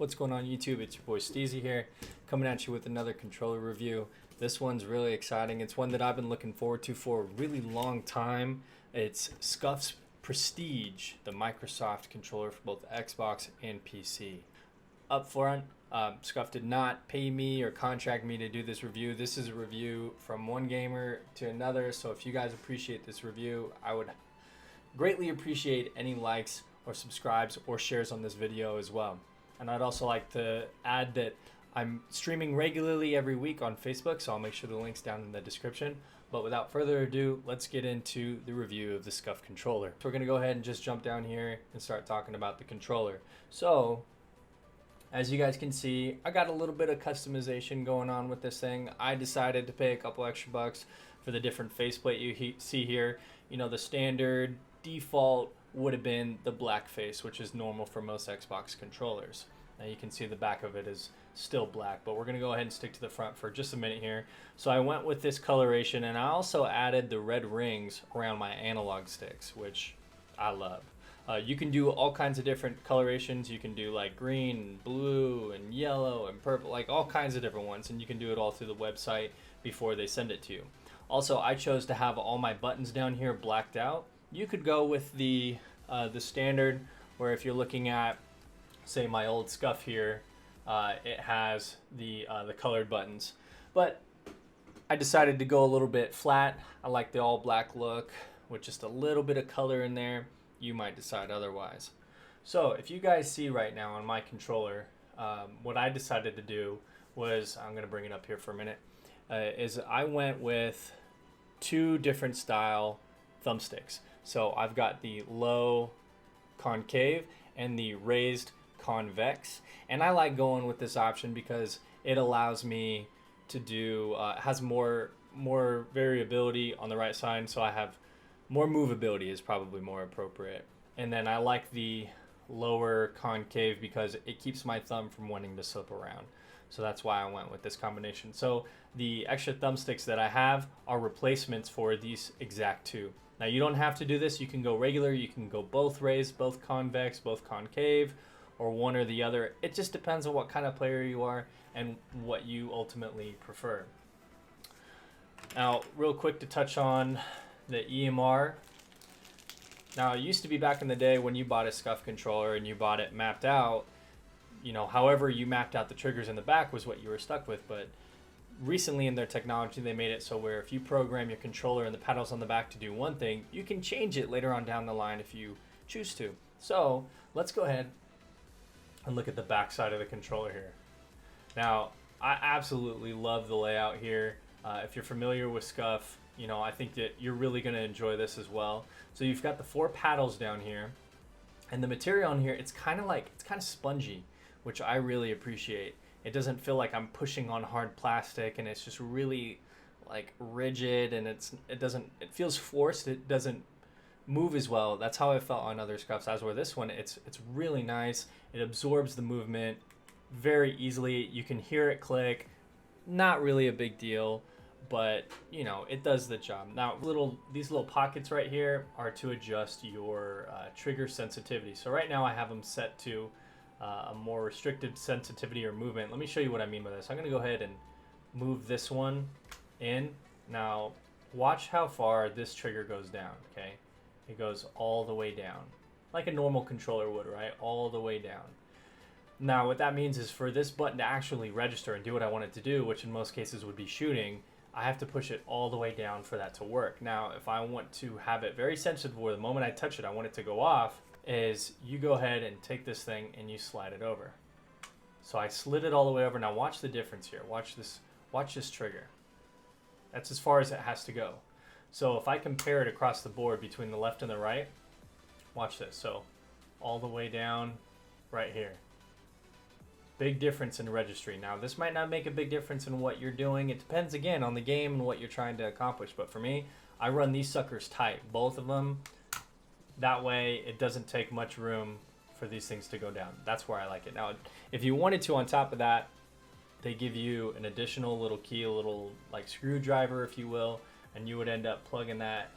What's going on YouTube? It's your boy Steezy here, coming at you with another controller review. This one's really exciting. It's one that I've been looking forward to for a really long time. It's Scuf's Prestige, the Microsoft controller for both Xbox and PC. Up front, Scuf did not pay me or contract me to do this review. This is a review from one gamer to another, so if you guys appreciate this review, I would greatly appreciate any likes or subscribes or shares on this video as well. And I'd also like to add that I'm streaming regularly every week on Facebook, so I'll make sure the link's down in the description. But without further ado, let's get into the review of the Scuf controller. So we're gonna go ahead and just jump down here and start talking about the controller. So, as you guys can see, I got a little bit of customization going on with this thing. I decided to pay a couple extra bucks for the different faceplate you see here. You know, the standard default would have been the black face, which is normal for most Xbox controllers. Now you can see the back of it is still black, but we're going to go ahead and stick to the front for just a minute here. So I went with this coloration, and I also added the red rings around my analog sticks, which I love. You can do all kinds of different colorations. You can do like green and blue and yellow and purple, like all kinds of different ones, and you can do it all through the website before they send it to you. Also, I chose to have all my buttons down here blacked out. You could go with the standard, where if you're looking at, say, my old Scuf here, it has the colored buttons. But I decided to go a little bit flat. I like the all black look with just a little bit of color in there. You might decide otherwise. So if you guys see right now on my controller, what I decided to do was, I'm going to bring it up here for a minute, is I went with two different style thumbsticks. So I've got the low concave and the raised convex, and I like going with this option because it allows me to do has more variability on the right side, so I have more movability is probably more appropriate. And then I like the lower concave because it keeps my thumb from wanting to slip around. So that's why I went with this combination. So the extra thumbsticks that I have are replacements for these exact two. Now you don't have to do this. You can go regular, you can go both raised, both convex, both concave, or one or the other. It just depends on what kind of player you are and what you ultimately prefer. Now, real quick to touch on the EMR. Now, it used to be back in the day when you bought a Scuf controller and you bought it mapped out, you know, however you mapped out the triggers in the back was what you were stuck with. But recently in their technology, they made it so where if you program your controller and the paddles on the back to do one thing, you can change it later on down the line if you choose to. So let's go ahead and look at the back side of the controller here. Now, I absolutely love the layout here. If you're familiar with Scuf, you know, I think that you're really going to enjoy this as well. So you've got the four paddles down here, and the material on here, it's kind of spongy, which I really appreciate. It doesn't feel like I'm pushing on hard plastic, and it's just really like rigid, and it feels forced. It doesn't move as well. That's how I felt on other Scufs. As where this one, it's really nice. It absorbs the movement very easily. You can hear it click. Not really a big deal, but you know, it does the job. Now, these little pockets right here are to adjust your trigger sensitivity. So right now I have them set to a more restricted sensitivity or movement. Let me show you what I mean by this. I'm going to go ahead and move this one in. Now, watch how far this trigger goes down, okay? It goes all the way down, like a normal controller would, right? All the way down. Now, what that means is for this button to actually register and do what I want it to do, which in most cases would be shooting, I have to push it all the way down for that to work. Now, if I want to have it very sensitive where the moment I touch it, I want it to go off, is you go ahead and take this thing and you slide it over. So I slid it all the way over. Now watch the difference here. Watch this trigger. That's as far as it has to go. So if I compare it across the board between the left and the right, watch this. So all the way down right here. Big difference in registry. Now this might not make a big difference in what you're doing. It depends again on the game and what you're trying to accomplish. But for me, I run these suckers tight, both of them. That way it doesn't take much room for these things to go down. That's where I like it. Now, if you wanted to, on top of that, they give you an additional little key, a little like screwdriver, if you will, and you would end up plugging that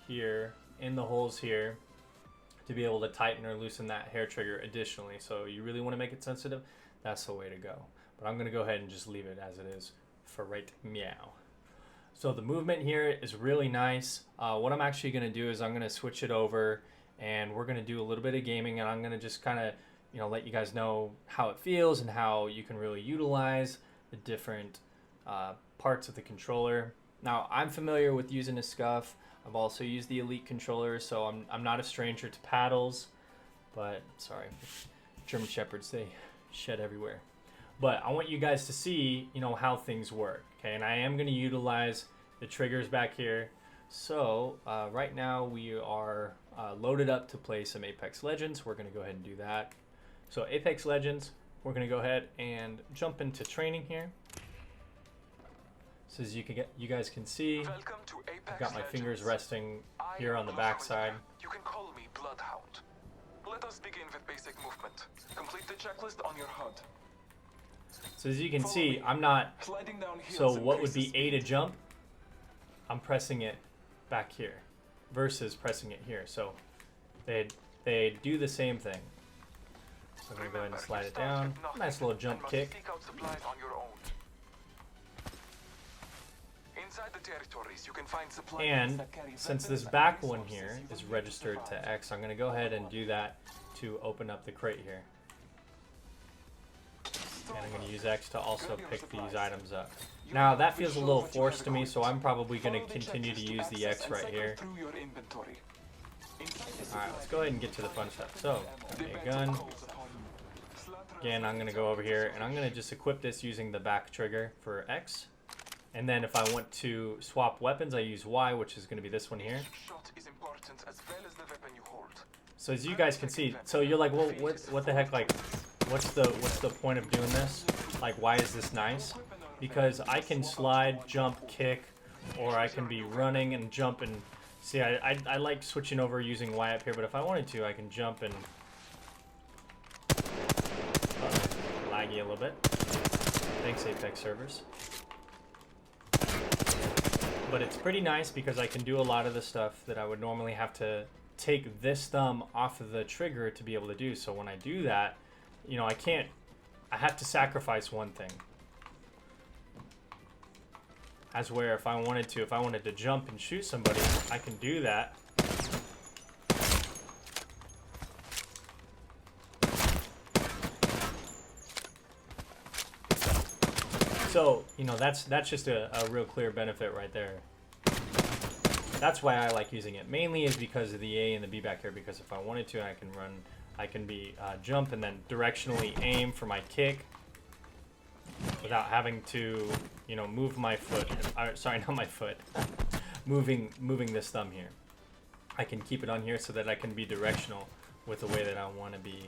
here in the holes here to be able to tighten or loosen that hair trigger additionally. So you really want to make it sensitive, that's the way to go. But I'm going to go ahead and just leave it as it is for right meow. So the movement here is really nice. What I'm actually going to do is I'm going to switch it over, and we're going to do a little bit of gaming, and I'm going to just kind of, you know, let you guys know how it feels and how you can really utilize the different parts of the controller. Now, I'm familiar with using a Scuf. I've also used the Elite controller, so I'm not a stranger to paddles, but sorry, German Shepherds, they shed everywhere. But I want you guys to see, you know, how things work, okay? And I am going to utilize the triggers back here. So right now we are loaded up to play some Apex Legends. We're going to go ahead and do that. So Apex Legends, we're going to go ahead and jump into training here. So as you guys can see, I've got my fingers resting here on the back side. You can call me Bloodhound. Let us begin with basic movement. Complete the checklist on your HUD. So as you can see, I'm not, so what would be A to jump, I'm pressing it back here versus pressing it here. So they do the same thing. So I'm going to go ahead and slide it down. Nice little jump kick. And since this back one here is registered to X, I'm going to go ahead and do that to open up the crate here. And I'm going to use X to also pick these items up. Now that feels a little forced to me, so I'm probably going to continue to use the X right here. Alright, let's go ahead and get to the fun stuff. So, got me a gun. Again, I'm going to go over here, and I'm going to just equip this using the back trigger for X. And then if I want to swap weapons, I use Y, which is going to be this one here. So as you guys can see, so you're like, well, what the heck, like, what's the point of doing this? Like, why is this nice? Because I can slide, jump, kick, or I can be running and jump and... See, I like switching over using Y up here, but if I wanted to, I can jump and... laggy a little bit. Thanks, Apex servers. But it's pretty nice because I can do a lot of the stuff that I would normally have to take this thumb off of the trigger to be able to do. So when I do that, you know, I have to sacrifice one thing. As where if I wanted to jump and shoot somebody, I can do that. So, you know, that's just a real clear benefit right there. That's why I like using it. Mainly is because of the A and the B back here, because if I wanted to, I can run, I can be jump and then directionally aim for my kick without having to, you know, move my foot. Sorry, not my foot. moving this thumb here. I can keep it on here so that I can be directional with the way that I want to be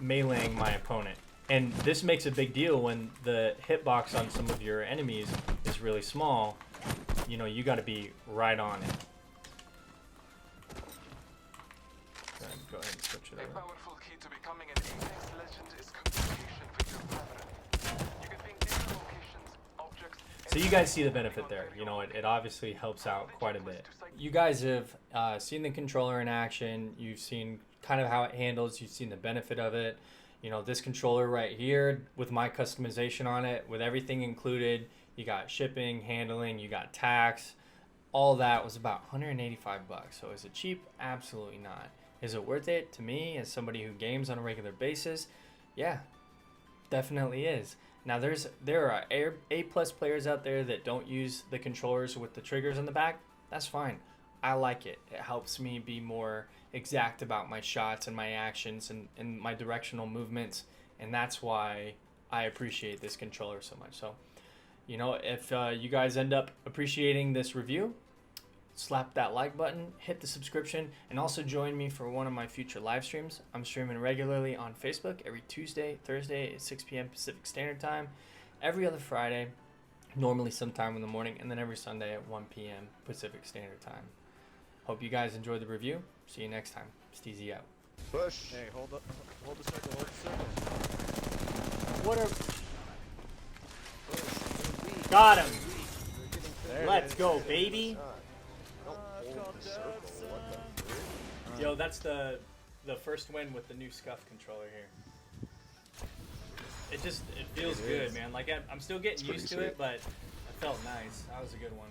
meleeing my opponent. And this makes a big deal when the hitbox on some of your enemies is really small. You know, you got to be right on it. Go ahead and switch it over. A powerful key to becoming an Apex Legend is communication with your brethren. You can ping different locations, objects... So you guys see the benefit there. You know, it obviously helps out quite a bit. You guys have seen the controller in action. You've seen kind of how it handles. You've seen the benefit of it. You know, this controller right here with my customization on it, with everything included, you got shipping, handling, you got tax, all that was about 185 bucks. So is it cheap? Absolutely not. Is it worth it to me as somebody who games on a regular basis? Yeah, definitely is. Now there are A+ players out there that don't use the controllers with the triggers in the back. That's fine. I like it. It helps me be more exact about my shots and my actions and my directional movements, and that's why I appreciate this controller so much. So, you know, if you guys end up appreciating this review, slap that like button, hit the subscription, and also join me for one of my future live streams. I'm streaming regularly on Facebook every Tuesday, Thursday at 6 p.m. Pacific Standard Time, every other Friday, normally sometime in the morning, and then every Sunday at 1 p.m. Pacific Standard Time. Hope you guys enjoyed the review. See you next time. Steezy out. Push. Hey, hold the circle, hold the circle. What are... Got him. Let's go, baby. Don't hold the circle. What the frick? Yo, that's the the first win with the new Scuf controller here. It feels It good, is. man. Like I'm still getting It's pretty used to sweet. it, but it felt nice. That was a good one.